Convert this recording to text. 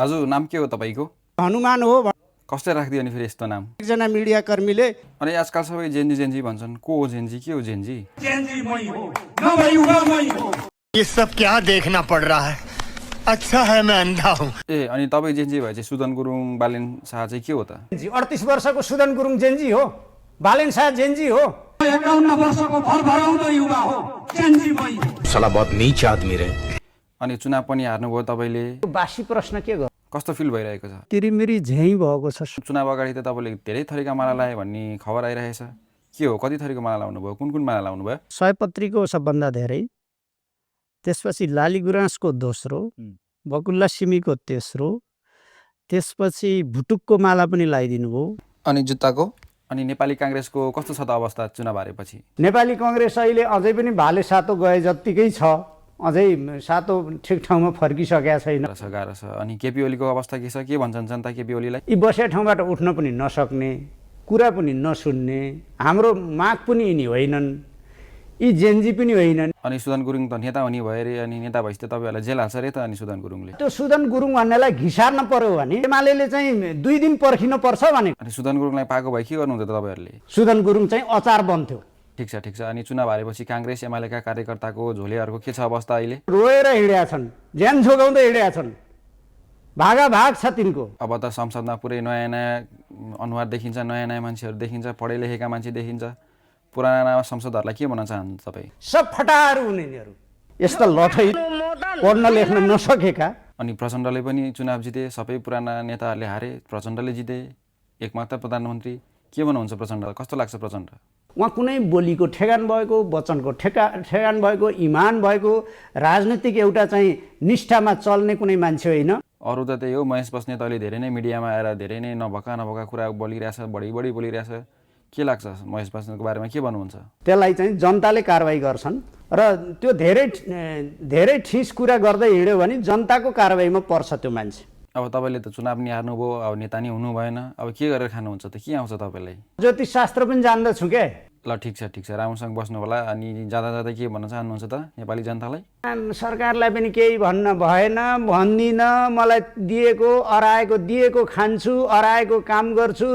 दाजु नाम के हो तपाईँको? हनुमान हो कसले राखिदियो अनि फेरि यस्तो नाम? एकजना मिडिया कर्मीले। अनि आजकल सबै जेन्जी भन्छन्। को हो जेन्जी? के हो जेन्जी? ये सब क्या देखना पड़ रहा है? अच्छा है मैं अंधा हूँ। ए अनि तपाईँ जेन्जी भए चाहिँ सुदन गुरुङ बालेन शाह चाहिँ के हो त? 38 वर्षको सुदन गुरुङ जेन्जी हो, बालेन शाह जेन्जी हो। 51 वर्षको भरभराउँदो युवा हो, जेन्जी मै हो। साला बहुत नीच आदमी रहे। अनि चुनाव पनि हार्नुभयो तपाईँले। बासी प्रश्न के गर्नु? कस्तो फिल भइरहेको छ? तिरिमिरी झैँ भएको छ। चुनाव अगाडि त तपाईँले धेरै थरीका माला लाए भन्ने खबर आइरहेछ। के हो? कति थरीको माला लाउनुभयो? कुन कुन माला लाउनुभयो? सयपत्रीको सबभन्दा धेरै, त्यसपछि लाली गुराँसको दोस्रो, बकुल्ला सिमीको तेस्रो, त्यसपछि भुटुकको माला पनि लगाइदिनु भयो। अनि जुत्ताको? अनि नेपाली काङ्ग्रेसको कस्तो छ त अवस्था चुनाव हारेपछि? नेपाली कङ्ग्रेस अहिले अझै पनि भाले सातो गए जत्तिकै छ, अझै सातो ठिक ठाउँमा फर्किसकेका छैन। गाह्रो छ। अनि केपी ओलीको अवस्था के छ? के भन्छन् जनता केपी ओलीलाई? यी बसेका ठाउँबाट उठ्न पनि नसक्ने, कुरा पनि नसुन्ने, हाम्रो माग पनि यिनी होइनन्, यी जेन्जी पनि होइनन्। अनि सुदन गुरुङ त नेता हुने भयो अरे, अनि नेता भएपछि त तपाईँहरूलाई जेल हाल्छ अरे त अनि सुदन गुरुङले? त्यो सुदन गुरुङ भन्नेलाई घिसार्न पर्यो भने एमाले चाहिँ 2 दिन पर्खिनु पर्छ भने अनि सुदन गुरुङलाई पाएको भए के गर्नुहुन्छ त तपाईँहरूले? सुदन गुरुङ चाहिँ अचार बन्थ्यो। ठिक छ। अनि चुनाव हारेपछि काङ्ग्रेस एमालेका कार्यकर्ताको झोलेहरूको के छ अवस्था अहिले? रोएर हिँडेका छन्, ज्यान जोगाउँदै हिँडेका छन्, भागाभाग छ तिनको। अब त संसदमा पुरै नयाँ अनुहार देखिन्छ, नयाँ मान्छेहरू देखिन्छ, पढे लेखेका मान्छे देखिन्छ। पुराना संसदहरूलाई के भन्न चाहनुहुन्छ तपाईँ? सब फटाहरू हुने यिनीहरू, यस्ता लठै पढ्न लेख्न नसकेका। अनि प्रचण्डले पनि चुनाव जिते, सबै पुराना नेताहरूले हारे, प्रचण्डले जिते, एकमात्र प्रधानमन्त्री। के भन्नुहुन्छ प्रचण्ड? कस्तो लाग्छ प्रचण्ड? उहाँ कुनै बोलीको ठेगान भएको, वचनको ठेगान भएको, इमान भएको, राजनीतिक एउटा चाहिँ निष्ठामा चल्ने कुनै मान्छे होइन। अरू त त्यही हो, महेश बस्नेत अहिले धेरै नै मिडियामा आएर धेरै नै नभएका कुरा बोलिरहेछ, बढी बोलिरहेछ। के लाग्छ महेश बस्नेतको बारेमा? के भन्नुहुन्छ? त्यसलाई चाहिँ जनताले कारवाही गर्छन् र त्यो धेरै ठिस कुरा गर्दै हिँड्यो भने जनताको कारवाहीमा पर्छ त्यो मान्छे। अब तपाईँले त चुनाव नि हार्नुभयो, अब नेता नि हुनु भएन, अब के गरेर खानुहुन्छ त? के आउँछ तपाईँलाई? ज्योतिष शास्त्र पनि जान्दछु के। ल ठिक छ, राम्रोसँग बस्नु होला। अनि जाँदा के भन्न चाहनुहुन्छ त नेपाली जनतालाई? सरकारलाई पनि केही भन्न भएन, भन्दिनँ। मलाई दिएको अराएको खान्छु, अराएको काम गर्छु।